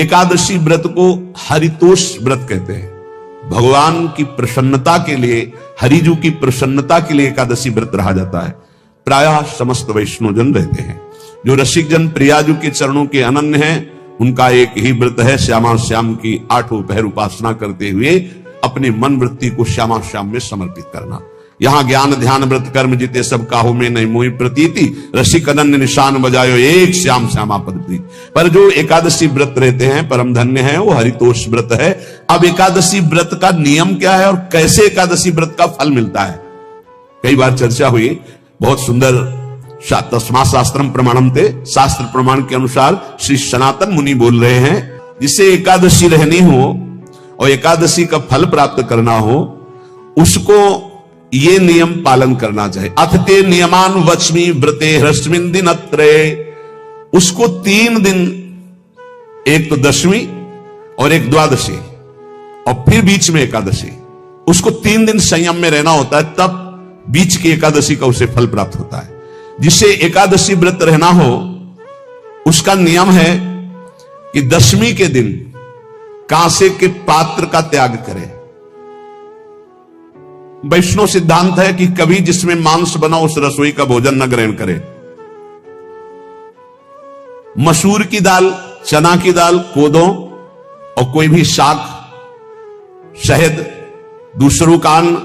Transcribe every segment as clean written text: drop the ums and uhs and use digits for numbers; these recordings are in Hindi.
एकादशी व्रत को हरितोष व्रत कहते हैं। भगवान की प्रसन्नता के लिए, हरिजू की प्रसन्नता के लिए एकादशी व्रत रहा जाता है। प्रायः समस्त वैष्णव जन रहते हैं। जो रसिक जन प्रियाजू के चरणों के अनन्य हैं, उनका एक ही व्रत है, श्यामा श्याम की 8 पहर उपासना करते हुए अपने मन वृत्ति को श्यामा श्याम में समर्पित करना। यहाँ ज्ञान ध्यान व्रत कर्म जीते सब काहू में नहीं मोहि प्रतीति, रसिक अनन्य निशान बजायो एक श्याम श्यामा पद प्रीति। पर जो एकादशी व्रत रहते हैं परम धन्य है, वो हरितोष व्रत है। अब एकादशी व्रत का नियम क्या है और कैसे एकादशी व्रत का फल मिलता है, कई बार चर्चा हुई। बहुत सुंदर तस्मा शास्त्रम प्रमाणम थे, शास्त्र प्रमाण के अनुसार श्री सनातन मुनि बोल रहे हैं, जिसे एकादशी रहनी हो और एकादशी का फल प्राप्त करना हो, उसको ये नियम पालन करना चाहिए। अथ ते नियमान वच्मि व्रते ह्रस्मिन् दिनत्रये, उसको 3 दिन, एक तो दशमी और एक द्वादशी और फिर बीच में एकादशी, उसको 3 दिन संयम में रहना होता है, तब बीच की एकादशी का उसे फल प्राप्त होता है। जिसे एकादशी व्रत रहना हो उसका नियम है कि दशमी के दिन कांसे के पात्र का त्याग करे। वैष्णव सिद्धांत है कि कभी जिसमें मांस बना उस रसोई का भोजन न ग्रहण करे। मसूर की दाल, चना की दाल, कोदों और कोई भी शाक, शहद, दूसरों का अन्न,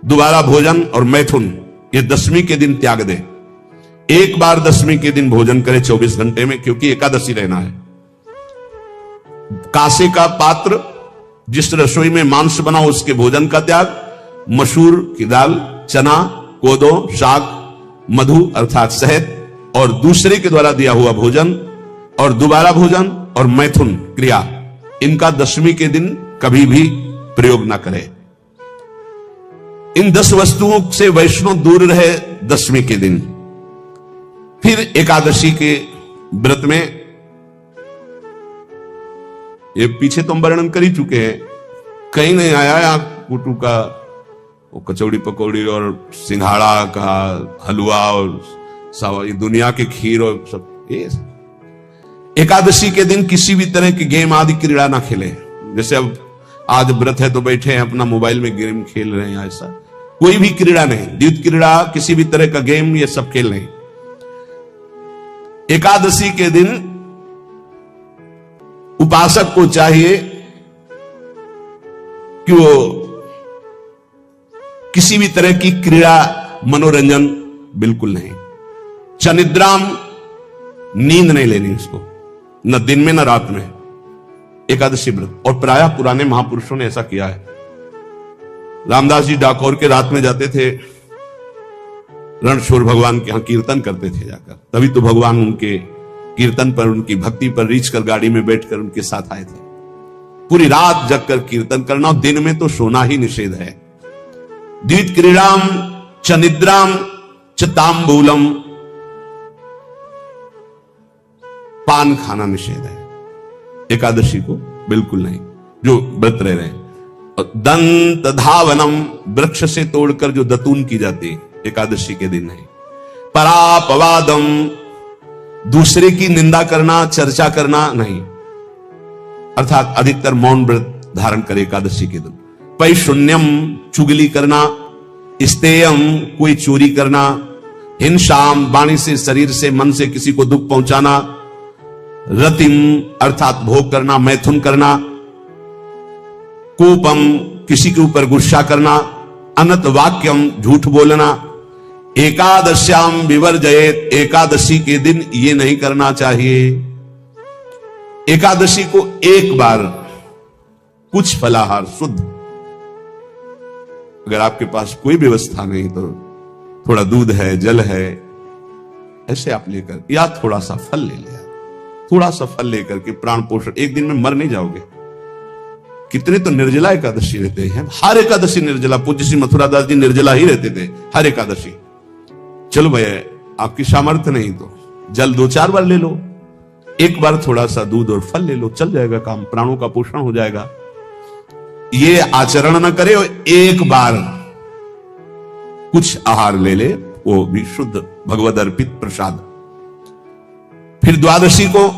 दोबारा भोजन और मैथुन, ये दशमी के दिन त्याग दे। एक बार दशमी के दिन भोजन करे 24 घंटे में, क्योंकि एकादशी रहना है। कांसे का पात्र, जिस रसोई में मांस बना उसके भोजन का त्याग, मसूर की दाल, चना, कोदो, शाक, मधु अर्थात शहद और दूसरे के द्वारा दिया हुआ भोजन और दोबारा भोजन और मैथुन क्रिया, इनका दशमी के दिन कभी भी प्रयोग ना करे। इन 10 वस्तुओं से वैष्णव दूर रहे दशमी के दिन। फिर एकादशी के व्रत में, ये पीछे तो हम वर्णन कर ही चुके हैं, कहीं नहीं आया यहाँ कुटू का वो कचौड़ी पकौड़ी और सिंघाड़ा का हलवा और सारी दुनिया के खीर और सब। एकादशी के दिन किसी भी तरह की गेम आदि क्रीड़ा ना खेले। जैसे अब आज व्रत है तो बैठे हैं अपना मोबाइल में गेम खेल रहे हैं, ऐसा कोई भी क्रीड़ा नहीं, द्यूत क्रीड़ा, किसी भी तरह का गेम, ये सब खेल नहीं। एकादशी के दिन उपासक को चाहिए कि वो किसी भी तरह की क्रीड़ा, मनोरंजन बिल्कुल नहीं। चनिद्राम, नींद नहीं लेनी उसको, न दिन में न रात में, एकादशी व्रत। और प्रायः पुराने महापुरुषों ने ऐसा किया है। रामदास जी डाकोर के रात में जाते थे, रणछोड़ भगवान के यहां कीर्तन करते थे जाकर, तभी तो भगवान उनके कीर्तन पर, उनकी भक्ति पर रीछ कर गाड़ी में बैठकर उनके साथ आए थे। पूरी रात जगकर कीर्तन करना, और दिन में तो सोना ही निषेध है। द्वित क्रीड़ाम च निद्राम च तांबूलम, पान खाना निषेध है एकादशी को, बिल्कुल नहीं, जो व्रत रह रहे हैं। दंत धावनम, वृक्ष से तोड़कर जो दतून की जाती है एकादशी के दिन नहीं। परापवादम, दूसरे की निंदा करना, चर्चा करना नहीं, अर्थात अधिकतर मौन व्रत धारण करे एकादशी के दिन। पैशून्यम, चुगली करना। स्तेयम, कोई चोरी करना। हिंसाम, वाणी से, शरीर से, मन से किसी को दुख पहुंचाना। रतिम, अर्थात भोग करना, मैथुन करना। कोपम, किसी के ऊपर गुस्सा करना। अनत वाक्यम, झूठ बोलना। एकादश्याम विवर्जयेत, एकादशी के दिन ये नहीं करना चाहिए। एकादशी को एक बार कुछ फलाहार शुद्ध, अगर आपके पास कोई व्यवस्था नहीं तो थोड़ा दूध है, जल है, ऐसे आप लेकर, या थोड़ा सा फल ले लिया, थोड़ा सा फल लेकर के प्राण पोषण, एक दिन में मर नहीं जाओगे। कितने तो निर्जला एकादशी रहते हैं, हर एकादशी निर्जला। पूज्य श्री मथुरा दास जी निर्जला ही रहते थे हर एकादशी। चलो भैया, आपकी सामर्थ्य नहीं तो जल 2-4 बार ले लो, एक बार थोड़ा सा दूध और फल ले लो, चल जाएगा काम, प्राणों का पोषण हो जाएगा। ये आचरण न करे और एक बार कुछ आहार ले ले, वो भी शुद्ध भगवद अर्पित प्रसाद। फिर द्वादशी को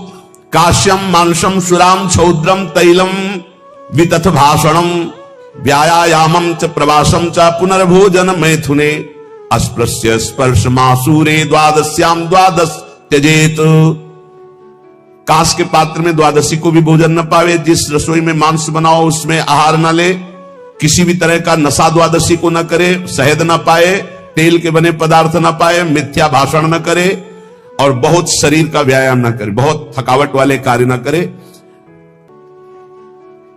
काश्यम मांसम सुराम छौद्रम तैलम वितथ भाषणम व्यायामम च प्रवासम च पुनर्भोजन मैथुने अस्पृश्य स्पर्श मासूरे द्वादश्याम द्वादश त्यजेत। कांस के पात्र में द्वादशी को भी भोजन न पावे, जिस रसोई में मांस बनाओ उसमें आहार न ले, किसी भी तरह का नशा द्वादशी को न करे, शहद न पाए, तेल के बने पदार्थ न पाए, मिथ्या भाषण न करे और बहुत शरीर का व्यायाम न करे, बहुत थकावट वाले कार्य न करे,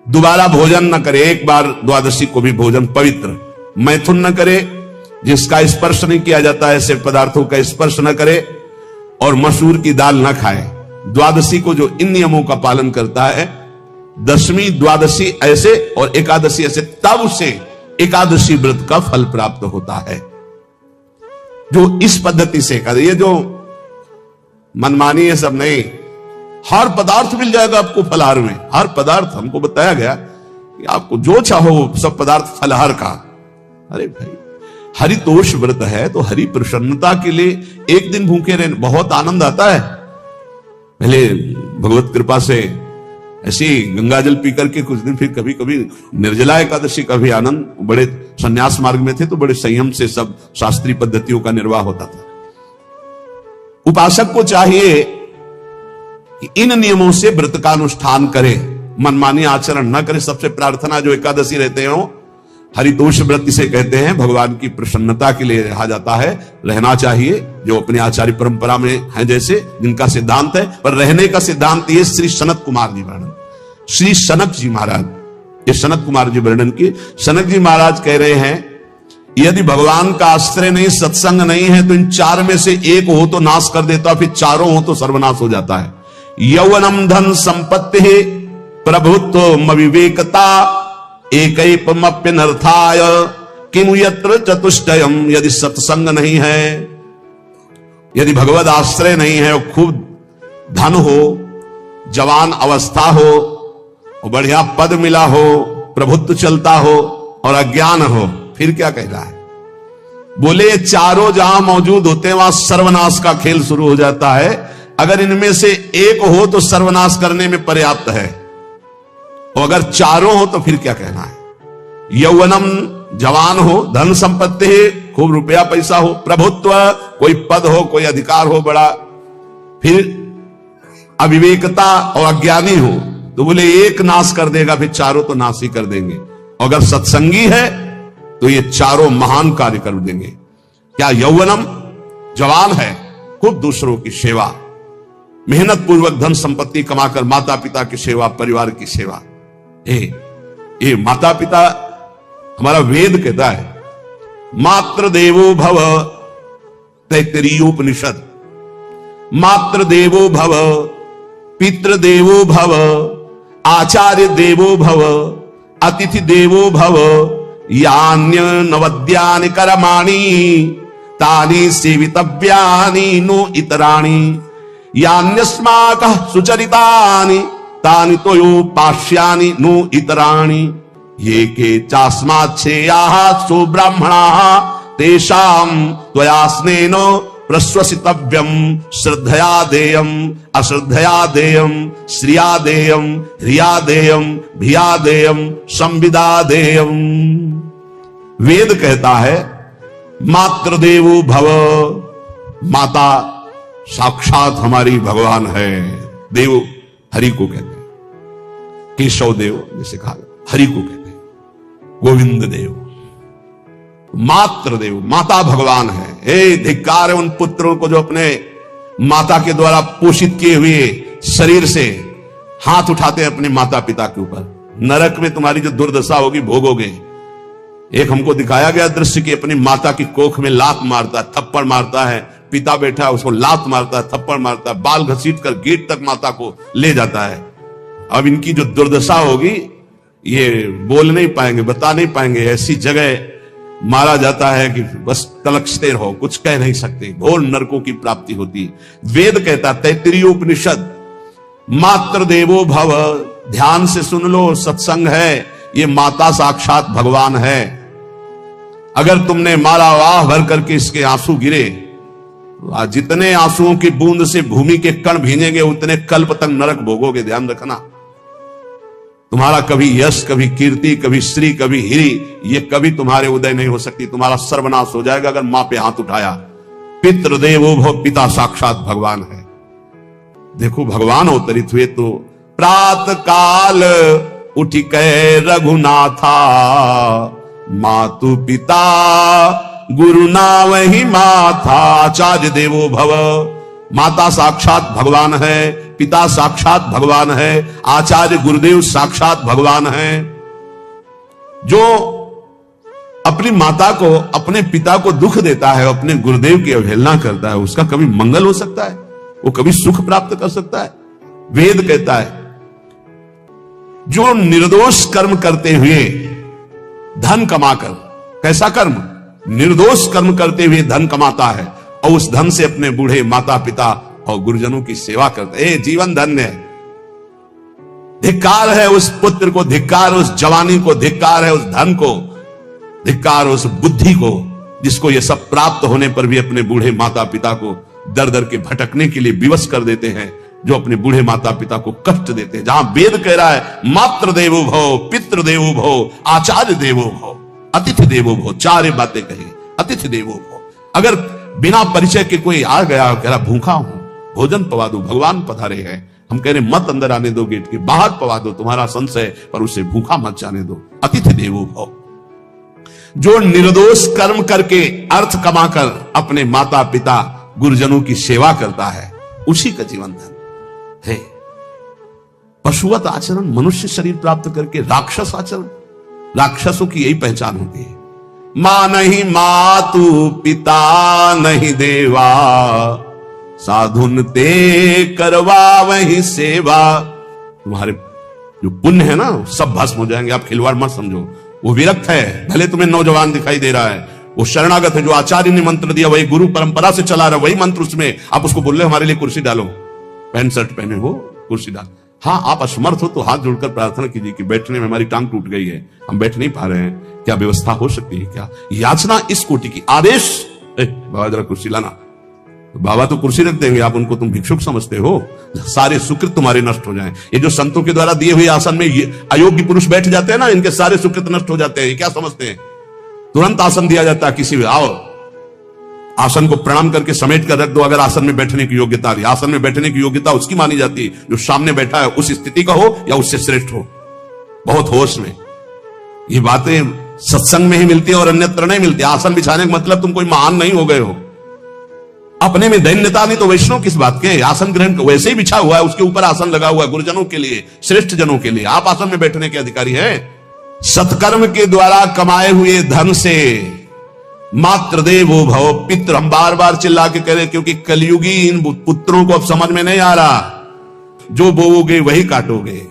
दोबारा भोजन न करे, एक बार द्वादशी को भी भोजन पवित्र, मैथुन न करे, जिसका स्पर्श नहीं किया जाता ऐसे पदार्थों का स्पर्श न करे और मसूर की दाल न खाए। द्वादशी को जो इन नियमों का पालन करता है, दशमी द्वादशी ऐसे और एकादशी ऐसे, तब उसे एकादशी व्रत का फल प्राप्त होता है। जो इस पद्धति से कर, ये जो मनमानी है सब नहीं, हर पदार्थ मिल जाएगा आपको फलाहार में, हर पदार्थ हमको बताया गया कि आपको जो चाहो सब पदार्थ फलाहार का। अरे भाई, हरितोष व्रत है तो हरि प्रसन्नता के लिए एक दिन भूखे रहने बहुत आनंद आता है। पहले भगवत कृपा से ऐसी गंगा जल पी करके कुछ दिन, फिर कभी कभी निर्जला एकादशी का भी आनंद। बड़े संन्यास मार्ग में थे तो बड़े संयम से सब शास्त्रीय पद्धतियों का निर्वाह होता था। उपासक को चाहिए कि इन नियमों से व्रत का अनुष्ठान करे, मनमानी आचरण न करे। सबसे प्रार्थना जो एकादशी रहते हो, हरितोष व्रत इसे कहते हैं, भगवान की प्रसन्नता के लिए रहा जाता है, रहना चाहिए, जो अपने आचार्य परंपरा में है जैसे, जिनका सिद्धांत है। पर रहने का सिद्धांत ये श्री सनत कुमार जी वर्णन, श्री सनक जी महाराज, ये सनत कुमार जी वर्णन की। सनक जी महाराज कह रहे हैं, यदि भगवान का आश्रय नहीं, सत्संग नहीं है, तो इन चार में से एक हो तो नाश कर देता, फिर चारों हो तो सर्वनाश हो जाता है। यौवनम धन संपत्ति प्रभुत्व विवेकता एकैपमप्यनर्थाय किमु यत्र चतुष्टयम। यदि सत्संग नहीं है, यदि भगवद आश्रय नहीं है, और खूब धन हो, जवान अवस्था हो, और बढ़िया पद मिला हो, प्रभुत्व चलता हो और अज्ञान हो, फिर क्या कह रहा है? बोले ये चारों जहां मौजूद होते हैं वहां सर्वनाश का खेल शुरू हो जाता है। अगर इनमें से एक हो तो सर्वनाश करने में पर्याप्त है, और अगर चारों हो तो फिर क्या कहना है? यौवनम जवान हो, धन संपत्ति है, खूब रुपया पैसा हो, प्रभुत्व कोई पद हो, कोई अधिकार हो बड़ा, फिर अविवेकता और अज्ञानी हो, तो बोले एक नाश कर देगा, फिर चारों तो नाश ही कर देंगे। और अगर सत्संगी है तो ये चारों महान कार्य कर देंगे। क्या यौवनम जवान है, खूब दूसरों की सेवा, मेहनत पूर्वक धन संपत्ति कमाकर माता पिता की सेवा, परिवार की सेवा। ये माता पिता, हमारा वेद कहता है, मात्र देवो भव, तैत्तिरीयोपनिषद, मात्र देवो भव, पितृ देवो भव, आचार्य देवो भव, अतिथि देवो भव, यान्य नवद्यानि कर्माणि तानि सेवितव्यानि नो इतराणि, यान्यस्माकः सुचरितानि तानि तोयोपास्यानि नो इतराणि, ये के चास्माच्छेयाः सो ब्राह्मणाः तेषां त्वया स्नेन प्रश्वसितव्यम, श्रद्धया देयम, अश्रद्धया देयम, श्रिया देयम, ह्रिया देयम, भिया देयम, संविदा देयम। वेद कहता है मात्र देवो भव, माता साक्षात हमारी भगवान है। देव हरि को कहते हैं, केशव देव जैसे कहा, हरि को कहते हैं, गोविंद देव, मात्र देव, माता भगवान है। हे धिक्कार है उन पुत्रों को जो अपने माता के द्वारा पोषित किए हुए शरीर से हाथ उठाते हैं अपने माता पिता के ऊपर। नरक में तुम्हारी जो दुर्दशा होगी भोगोगे। एक हमको दिखाया गया दृश्य कि अपनी माता की कोख में लात मारता है, थप्पड़ मारता है, पिता बैठा है उसको लात मारता है, थप्पड़ मारता है, बाल घसीट कर गेट तक माता को ले जाता है। अब इनकी जो दुर्दशा होगी ये बोल नहीं पाएंगे, बता नहीं पाएंगे। ऐसी जगह मारा जाता है कि बस तलकते रहो, कुछ कह नहीं सकते, घोर नरकों की प्राप्ति होती। वेद कहता, तैत्तिरीयोपनिषद, मात्र देवो भव, ध्यान से सुन लो, सत्संग है, ये माता साक्षात भगवान है। अगर तुमने मारा वाह भर करके इसके आंसू गिरे जितने आंसुओं की बूंद से भूमि के कण भीनेंगे उतने कल्प तक नरक भोगोगे, ध्यान रखना। तुम्हारा कभी यश, कभी कीर्ति, कभी श्री, कभी हिरी, ये कभी तुम्हारे उदय नहीं हो सकती। तुम्हारा सर्वनाश हो जाएगा अगर मां पे हाथ उठाया। पितृदेवो भव, पिता साक्षात भगवान है। देखो भगवान अवतरित हुए तो प्रात काल उठ के रघुनाथा, मातु पिता गुरु ना वही माथा। आचार्य देवो भव, माता साक्षात भगवान है, पिता साक्षात भगवान है, आचार्य गुरुदेव साक्षात भगवान है। जो अपनी माता को, अपने पिता को दुख देता है, अपने गुरुदेव की अवहेलना करता है, उसका कभी मंगल हो सकता है? वो कभी सुख प्राप्त कर सकता है? वेद कहता है जो निर्दोष कर्म करते हुए धन कमाकर, कैसा कर्म? निर्दोष कर्म करते हुए धन कमाता है और उस धन से अपने बूढ़े माता पिता और गुरुजनों की सेवा करता है, जीवन धन्य है। धिक्कार है उस पुत्र को, धिक्कार उस जवानी को, धिक्कार है उस धन को, धिक्कार उस बुद्धि को जिसको ये सब प्राप्त होने पर भी अपने बूढ़े माता पिता को दर दर के भटकने के लिए विवश कर देते हैं, जो अपने बूढ़े माता पिता को कष्ट देते हैं। जहां वेद कह रहा है मातृ देवो भव, पितृ देवो भव, आचार्य देवो भव, अतिथि देवो भव, चार बातें कही। अतिथि देवो भव, अगर बिना परिचय के कोई आ गया, कह रहा भूखा हूं, भोजन पवा दो, भगवान पधारे हैं, हम कह रहे मत अंदर आने दो, गेट के बाहर पवा दो, तुम्हारा संशय, पर उसे भूखा मत जाने दो। अतिथि देवो भव, जो निर्दोष कर्म करके अर्थ कमाकर अपने माता पिता गुरुजनों की सेवा करता है, उसी का जीवन धन है। पशुवत आचरण, मनुष्य शरीर प्राप्त करके राक्षस आचरण, राक्षसों की यही पहचान होती है। मां नहीं मातु, पिता नहीं देवा, साधुन ते करवा वही सेवा। तुम्हारे जो पुण्य है ना सब भस्म हो जाएंगे, आप खिलवाड़ मत समझो। वो विरक्त है, भले तुम्हें नौजवान दिखाई दे रहा है, वो शरणागत है, जो आचार्य ने मंत्र दिया वही गुरु परंपरा से चला रहा, वही मंत्र उसमें, आप उसको बोल रहे हमारे लिए कुर्सी डालो, पैंट शर्ट पहने हो कुर्सी डाल। हाँ आप असमर्थ हो तो हाथ जोड़कर प्रार्थना कीजिए कि बैठने में हमारी टांग टूट गई है, हम बैठ नहीं पा रहे हैं, क्या व्यवस्था हो सकती है क्या? याचना इस कोटि की। आदेश, बाबा जरा कुर्सी लाना, तो बाबा तो कुर्सी रख देंगे, आप उनको तुम भिक्षुक समझते हो, सारे सुकृत तुम्हारे नष्ट हो जाएं। ये जो संतों के द्वारा दिए हुए आसन में ये अयोग्य पुरुष बैठ जाते हैं ना, इनके सारे सुकृत नष्ट हो जाते हैं। ये क्या समझते हैं? तुरंत आसन दिया जाता है, किसी आओ आसन को प्रणाम करके समेट कर रख दो, अगर आसन में बैठने की योग्यता आ रही। आसन में बैठने की योग्यता उसकी मानी जाती है जो सामने बैठा है, उस स्थिति का हो या उससे श्रेष्ठ हो। बहुत होश में ये बातें सत्संग में ही मिलती है और अन्यत्र नहीं मिलती। आसन बिछाने का मतलब तुम कोई महान नहीं हो गए हो, अपने में दैन्यता नहीं तो वैष्णव किस बात के? आसन ग्रहण वैसे ही बिछा हुआ है, उसके ऊपर आसन लगा हुआ है गुरुजनों के लिए, श्रेष्ठ जनों के लिए। आप आसन में बैठने के अधिकारी हैं। सत्कर्म के द्वारा कमाए हुए धन से मातृ देवो भव, पितृ, हम बार बार चिल्ला के कह रहे क्योंकि कलयुगी इन पुत्रों को अब समझ में नहीं आ रहा। जो बोओगे वही काटोगे।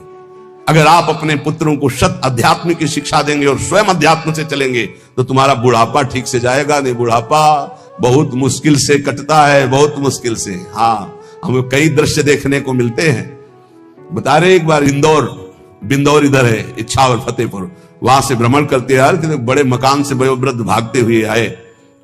अगर आप अपने पुत्रों को शत अध्यात्म की शिक्षा देंगे और स्वयं अध्यात्म से चलेंगे तो तुम्हारा बुढ़ापा ठीक से जाएगा। नहीं, बुढ़ापा बहुत मुश्किल से कटता है, बहुत मुश्किल से। हाँ, हमें कई दृश्य देखने को मिलते हैं। बता रहे एक बार बिंदौर इधर है, इच्छावर फतेहपुर, वहां से भ्रमण करते यार कि बड़े मकान से वयोवृद्ध भागते हुए आए,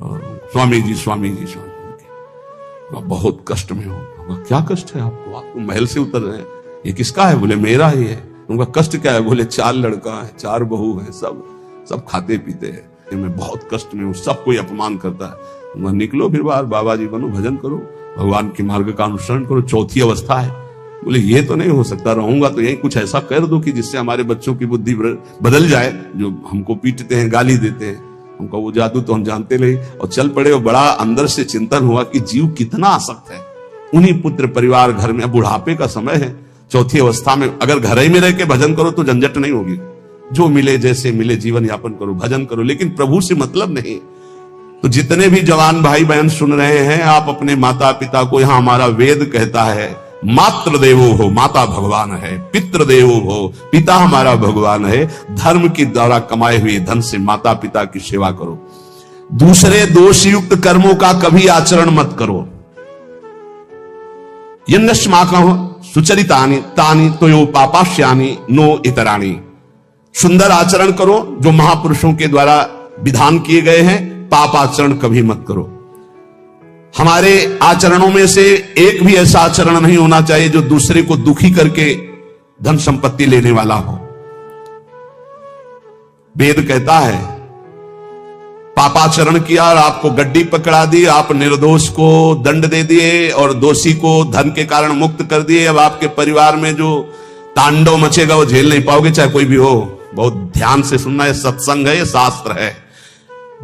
स्वामी जी स्वामी जी स्वामी, बहुत कष्ट में हो। क्या कष्ट है आपको? आप तो महल से उतर रहे हैं। ये किसका है? बोले मेरा ही है। उनका कष्ट क्या है? बोले 4 लड़का है, 4 बहू है, सब खाते पीते हैं, मैं बहुत कष्ट में हूँ, सब कोई अपमान करता है। निकलो फिर बाहर, बाबा जी बनो, भजन करो, भगवान के मार्ग का अनुसरण करो। चौथी अवस्था है। बोले ये तो नहीं हो सकता, रहूंगा तो यही कुछ ऐसा कर दो कि जिससे हमारे बच्चों की बुद्धि बदल जाए, जो हमको पीटते हैं, गाली देते हैं। हमको वो जादू तो हम जानते नहीं, और चल पड़े। और बड़ा अंदर से चिंतन हुआ कि जीव कितना आसक्त है। उन्हीं पुत्र परिवार घर में, बुढ़ापे का समय है, चौथी अवस्था में अगर घर ही में रह के भजन करो तो झंझट नहीं होगी। जो मिले जैसे मिले जीवन यापन करो, भजन करो, लेकिन प्रभु से मतलब नहीं। तो जितने भी जवान भाई बहन सुन रहे हैं, आप अपने माता पिता को, यहां हमारा वेद कहता है मातृ देवो हो, माता भगवान है, पितृ देवो हो, पिता हमारा भगवान है। धर्म के द्वारा कमाए हुए धन से माता पिता की सेवा करो। दूसरे दोषयुक्त कर्मों का कभी आचरण मत करो। यन्नस्माकं सुचरितानि तानि तोयो पापाश्यानि नो इतराणि। सुंदर आचरण करो जो महापुरुषों के द्वारा विधान किए गए हैं, पाप आचरण कभी मत करो। हमारे आचरणों में से एक भी ऐसा आचरण नहीं होना चाहिए जो दूसरे को दुखी करके धन संपत्ति लेने वाला हो। वेद कहता है पापाचरण किया और आपको गड्डी पकड़ा दी, आप निर्दोष को दंड दे दिए और दोषी को धन के कारण मुक्त कर दिए। अब आपके परिवार में जो तांडव मचेगा वो झेल नहीं पाओगे, चाहे कोई भी हो। बहुत ध्यान से सुनना, है सत्संग है, ये शास्त्र है।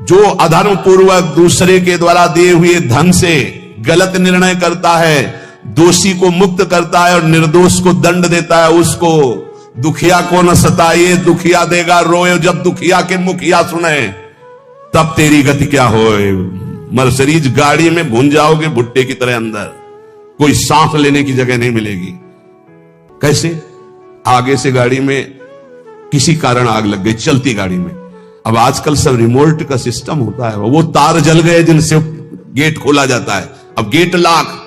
जो अधर्म पूर्वक दूसरे के द्वारा दिए हुए धन से गलत निर्णय करता है, दोषी को मुक्त करता है और निर्दोष को दंड देता है, उसको दुखिया को न सताइए, दुखिया देगा रोए। जब दुखिया के मुखिया सुने तब तेरी गति क्या होए। मर्सिडीज गाड़ी में भून जाओगे भुट्टे की तरह अंदर, कोई सांस लेने की जगह नहीं मिलेगी। कैसे? आगे से गाड़ी में किसी कारण आग लग गई, चलती गाड़ी में। अब आजकल सब रिमोट का सिस्टम होता है, वो तार जल गए जिनसे गेट खोला जाता है। अब गेट लाख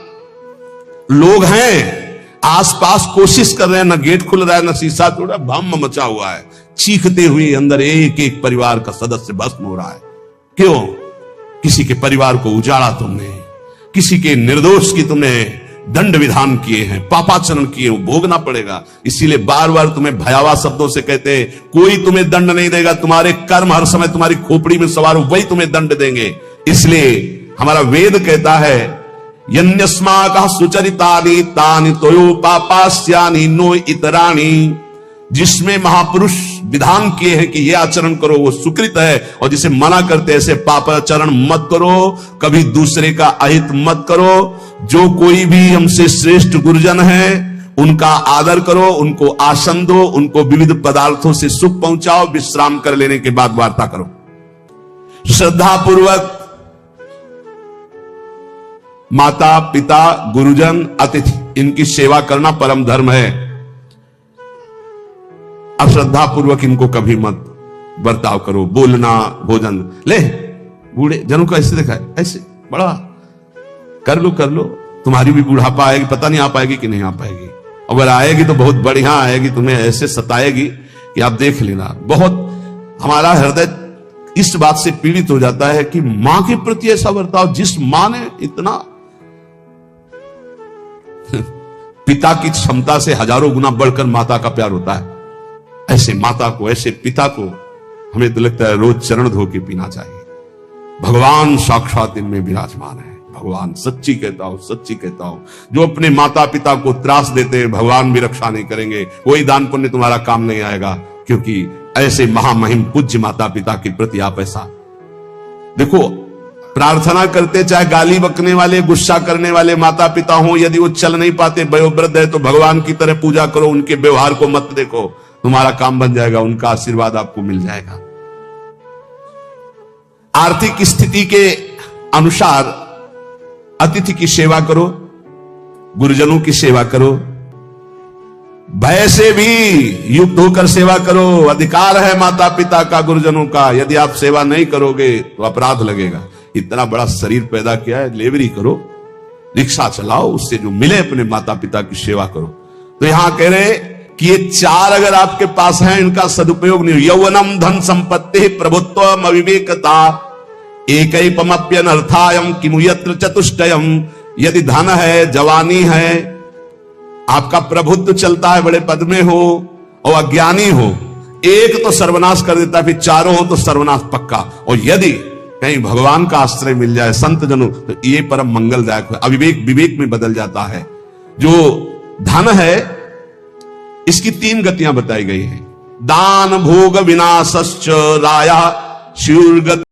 लोग हैं आसपास, कोशिश कर रहे हैं, ना गेट खुल रहा है, ना शीशा तोड़ा, भम मचा हुआ है। चीखते हुए अंदर एक एक परिवार का सदस्य भस्म हो रहा है। क्यों? किसी के परिवार को उजाड़ा तुमने, किसी के निर्दोष की तुमने दंड विधान किए हैं, पापाचरण किए, वो भोगना पड़ेगा। इसीलिए बार बार तुम्हें भयावह शब्दों से कहते हैं कोई तुम्हें दंड नहीं देगा, तुम्हारे कर्म हर समय तुम्हारी खोपड़ी में सवार हो, वही तुम्हें दंड देंगे। इसलिए हमारा वेद कहता है यन्यस्माकः सुचरितानि तानि तोयो पापास्यानि नो इतराणि। जिसमें महापुरुष विधान किए हैं कि यह आचरण करो वो सुकृत है, और जिसे मना करते ऐसे पापाचरण मत करो, कभी दूसरे का अहित मत करो। जो कोई भी हमसे श्रेष्ठ गुरुजन है उनका आदर करो, उनको आसन दो, उनको विविध पदार्थों से सुख पहुंचाओ, विश्राम कर लेने के बाद वार्ता करो। श्रद्धा पूर्वक माता पिता गुरुजन अतिथि इनकी सेवा करना परम धर्म है। अश्रद्धा पूर्वक इनको कभी मत बर्ताव करो। बोलना, भोजन ले, बूढ़े जनों को ऐसे देखा है, ऐसे बड़ा कर लो, तुम्हारी भी बुढ़ापा आएगी, पता नहीं आ पाएगी कि नहीं आ पाएगी। अगर आएगी तो बहुत बढ़िया आएगी, तुम्हें ऐसे सताएगी कि आप देख लेना। बहुत हमारा हृदय इस बात से पीड़ित हो जाता है कि मां के प्रति ऐसा बर्ताव, जिस मां ने इतना पिता की क्षमता से हजारों गुना बढ़कर माता का प्यार होता है, ऐसे माता को, ऐसे पिता को हमें तो लगता है रोज चरण धो के पीना चाहिए। भगवान साक्षात इनमें विराजमान है। भगवान सच्ची कहता हूं, जो अपने माता पिता को त्रास देते हैं भगवान भी रक्षा नहीं करेंगे, कोई दान पुण्य तुम्हारा काम नहीं आएगा। क्योंकि ऐसे महामहिम पूज्य माता पिता के प्रति आप ऐसा देखो, प्रार्थना करते, चाहे गाली बकने वाले, गुस्सा करने वाले माता पिता हो, यदि वो चल नहीं पाते, वयोवृद्ध है, तो भगवान की तरह पूजा करो, उनके व्यवहार को मत देखो, तुम्हारा काम बन जाएगा, उनका आशीर्वाद आपको मिल जाएगा। आर्थिक स्थिति के अनुसार अतिथि की सेवा करो, गुरुजनों की सेवा करो, भय से भी युक्त होकर सेवा करो। अधिकार है माता पिता का, गुरुजनों का। यदि आप सेवा नहीं करोगे तो अपराध लगेगा। इतना बड़ा शरीर पैदा किया है, लेवरी करो, रिक्शा चलाओ, उससे जो मिले अपने माता पिता की सेवा करो। तो यहां कह रहे कि ये चार अगर आपके पास हैं, इनका सदुपयोग नहीं। यौवनम धन संपत्ति प्रभुत्वम अविवेकता एकैपमप्यनर्थायम किमु यत्र चतुष्टयम। यदि धन है, जवानी है, आपका प्रभुत्व चलता है, बड़े पद में हो और अज्ञानी हो, एक तो सर्वनाश कर देता है, फिर चारों हो तो सर्वनाश पक्का। और यदि कहीं भगवान का आश्रय मिल जाए, संत जनों, तो ये परम मंगलदायक है। अविवेक विवेक में बदल जाता है। जो धन है इसकी तीन गतियां बताई गई हैं। दान भोग विनाशश्च राया शिवगति